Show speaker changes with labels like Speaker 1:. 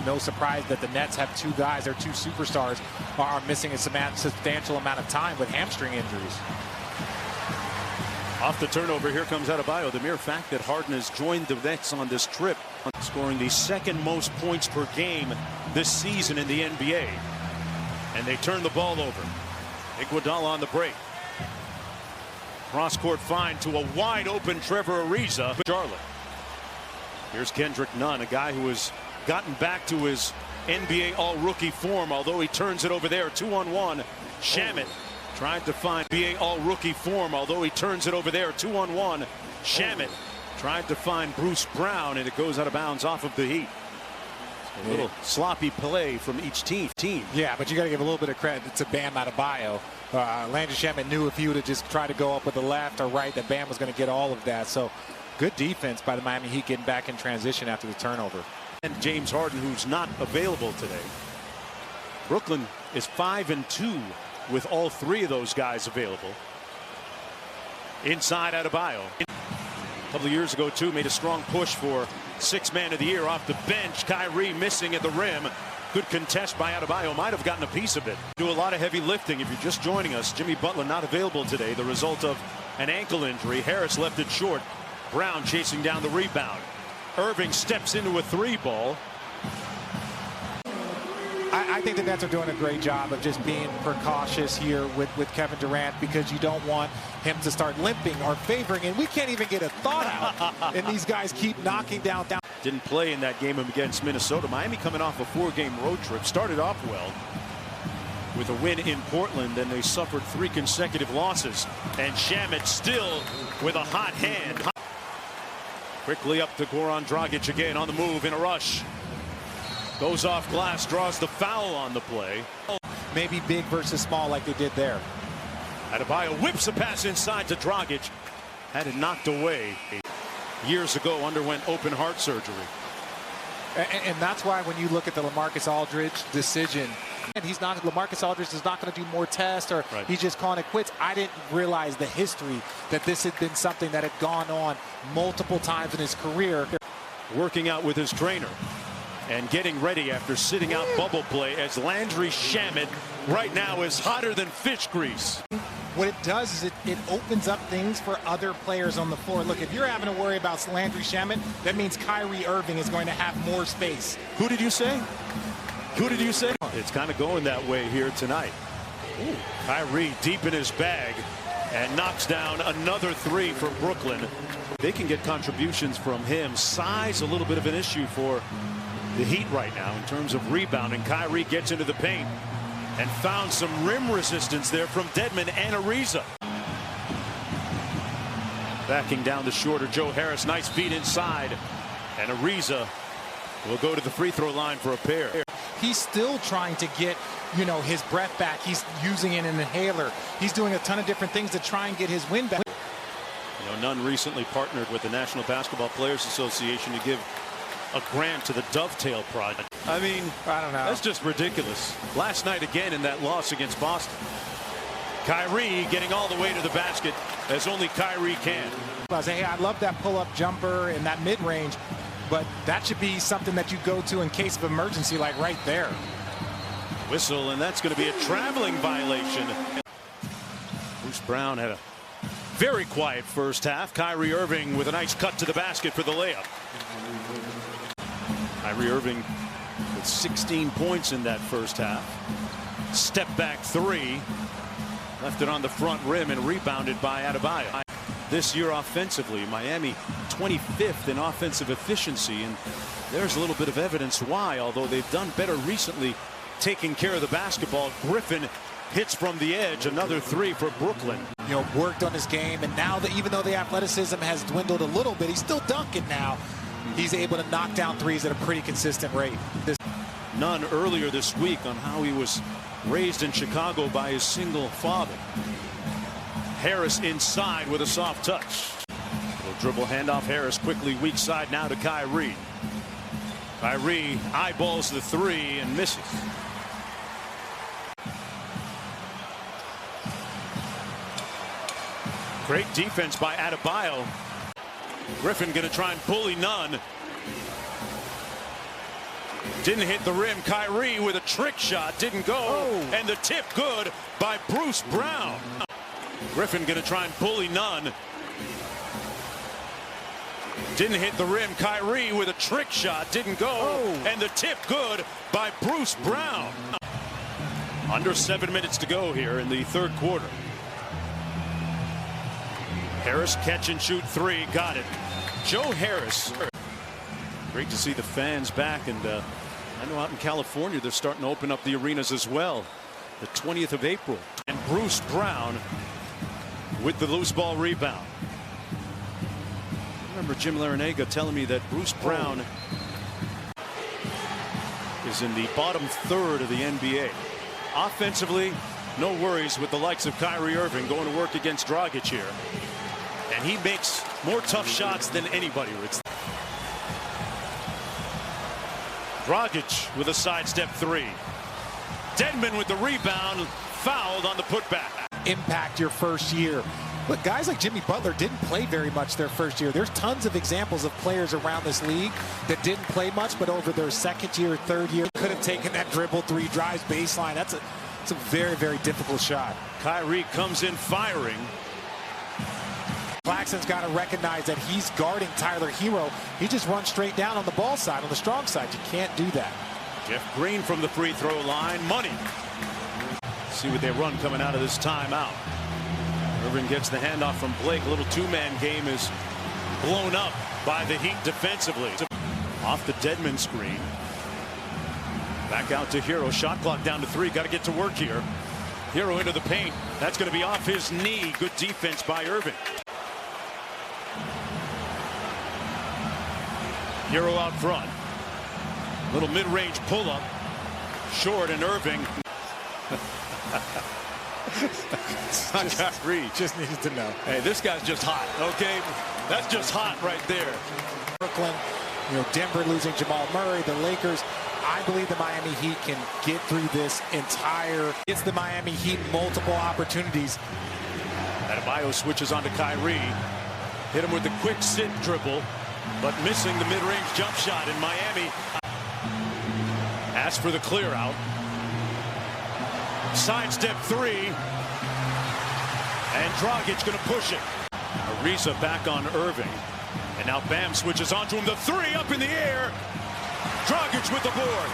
Speaker 1: no surprise that the Nets have two guys, their two superstars, are missing a substantial amount of time with hamstring injuries.
Speaker 2: Off the turnover, here comes Adebayo. The mere fact that Harden has joined the Nets on this trip, scoring the second most points per game this season in the NBA. And they turn the ball over. Iguodala on the break. Cross-court find to a wide-open Trevor Ariza. Charlotte. Here's Kendrick Nunn, a guy who has gotten back to his NBA All-Rookie form, although he turns it over there. 2-on-1. Shamet tried to find NBA All-Rookie form, although he turns it over there. 2-on-1. Shamet tried to find Bruce Brown, and it goes out of bounds off of the Heat. A little sloppy play from each team.
Speaker 1: Yeah, but you got to give a little bit of credit to Bam Adebayo. Landry Shamet knew if he would have just tried to go up with the left or right, that Bam was going to get all of that. So good defense by the Miami Heat getting back in transition after the turnover.
Speaker 2: And James Harden, who's not available today. Brooklyn is 5-2 with all three of those guys available. Inside Adebayo. A couple of years ago, too, made a strong push for Sixth Man of the Year off the bench. Kyrie missing at the rim. Good contest by Adebayo. Might have gotten a piece of it. Do a lot of heavy lifting. If you're just joining us, Jimmy Butler not available today. The result of an ankle injury. Harris left it short. Brown chasing down the rebound. Irving steps into a three ball.
Speaker 1: I think the Nets are doing a great job of just being precautious here with Kevin Durant, because you don't want him to start limping or favoring, and we can't even get a thought out. And these guys keep knocking down.
Speaker 2: Didn't play in that game against Minnesota. Miami coming off a 4-game road trip. Started off well with a win in Portland, and they suffered 3 consecutive losses. And Shamet still with a hot hand. Quickly up to Goran Dragic again on the move in a rush. Goes off glass, draws the foul on the play.
Speaker 1: Maybe big versus small like they did there.
Speaker 2: Adebayo whips a pass inside to Dragic. Had it knocked away. Years ago, underwent open heart surgery.
Speaker 1: And that's why when you look at the LaMarcus Aldridge decision, and LaMarcus Aldridge is not going to do more tests, or he's just calling it quits. I didn't realize the history that this had been something that had gone on multiple times in his career.
Speaker 2: Working out with his trainer and getting ready after sitting out bubble play, as Landry Shamet right now is hotter than fish grease.
Speaker 3: What it does is it opens up things for other players on the floor. Look, if you're having to worry about Landry Shamet, that means Kyrie Irving is going to have more space.
Speaker 2: Who did you say? Who did you say? It's kind of going that way here tonight. Ooh. Kyrie deep in his bag and knocks down another 3 for Brooklyn. They can get contributions from him. Size a little bit of an issue for the Heat right now in terms of rebounding. Kyrie gets into the paint and found some rim resistance there from Dedmon and Ariza. Backing down the shorter Joe Harris. Nice feed inside. And Ariza will go to the free throw line for a pair.
Speaker 3: He's still trying to get, his breath back. He's using an inhaler. He's doing a ton of different things to try and get his wind back.
Speaker 2: Nunn recently partnered with the National Basketball Players Association to give a grant to the Dovetail Project. I mean,
Speaker 1: I don't know.
Speaker 2: That's just ridiculous. Last night again in that loss against Boston. Kyrie getting all the way to the basket as only Kyrie can.
Speaker 3: Hey, I love that pull-up jumper and that mid-range, but that should be something that you go to in case of emergency, like right there.
Speaker 2: Whistle, and that's going to be a traveling violation. Bruce Brown had a very quiet first half. Kyrie Irving with a nice cut to the basket for the layup. Kyrie Irving with 16 points in that first half. Step back 3. Left it on the front rim and rebounded by Adebayo. This year offensively, Miami 25th in offensive efficiency, and there's a little bit of evidence why, although they've done better recently taking care of the basketball. Griffin hits from the edge, another 3 for Brooklyn.
Speaker 1: Worked on his game, and now that even though the athleticism has dwindled a little bit, he's still dunking now. He's able to knock down threes at a pretty consistent rate.
Speaker 2: Nunn earlier this week on how he was raised in Chicago by his single father. Harris inside with a soft touch. Little dribble handoff. Harris quickly weak side now to Kyrie. Kyrie eyeballs the 3 and misses. Great defense by Adebayo. Griffin going to try and bully Nunn. Didn't hit the rim. Kyrie with a trick shot. Didn't go.
Speaker 1: Oh.
Speaker 2: And the tip good by Bruce Brown. Griffin going to try and bully Nunn. Didn't hit the rim. Kyrie with a trick shot. Didn't go.
Speaker 1: Oh.
Speaker 2: And the tip good by Bruce Brown. Under 7 minutes to go here in the third quarter. Harris catch and shoot three. Got it. Joe Harris. Great to see the fans back. And I know out in California they're starting to open up the arenas as well. The 20th of April. And Bruce Brown with the loose ball rebound. I remember Jim Larinaga telling me that Bruce Brown is in the bottom third of the NBA. Offensively, no worries with the likes of Kyrie Irving going to work against Dragic here. And he makes more tough shots than anybody. Dragic with a sidestep three. Dedmon with the rebound, fouled on the putback.
Speaker 1: Impact your first year. Look, guys like Jimmy Butler didn't play very much their first year. There's tons of examples of players around this league that didn't play much, but over their second year, third year, could have taken that dribble, three drives, baseline. That's a very, very difficult shot.
Speaker 2: Kyrie comes in firing.
Speaker 1: Claxton's got to recognize that he's guarding Tyler Hero. He just runs straight down on the ball side, on the strong side. You can't do that.
Speaker 2: Jeff Green from the free throw line. Money. See what they run coming out of this timeout. Irving gets the handoff from Blake. A little two-man game is blown up by the Heat defensively. Off the Dedmon screen. Back out to Hero. Shot clock down to 3. Got to get to work here. Hero into the paint. That's going to be off his knee. Good defense by Irving. Hero out front. Little mid-range pull-up. Short and Irving.
Speaker 1: Just needed to know.
Speaker 2: Hey, this guy's just hot, okay? That's just hot right there.
Speaker 1: Brooklyn, Denver losing Jamal Murray, the Lakers. I believe the Miami Heat can get through this entire. It's the Miami Heat multiple opportunities.
Speaker 2: Adebayo switches onto Kyrie. Hit him with the quick sit dribble, but missing the mid-range jump shot in Miami. Asks for the clear out. Sidestep three. And Dragic going to push it. Ariza back on Irving. And now Bam switches onto him. The three up in the air. Dragic with the board.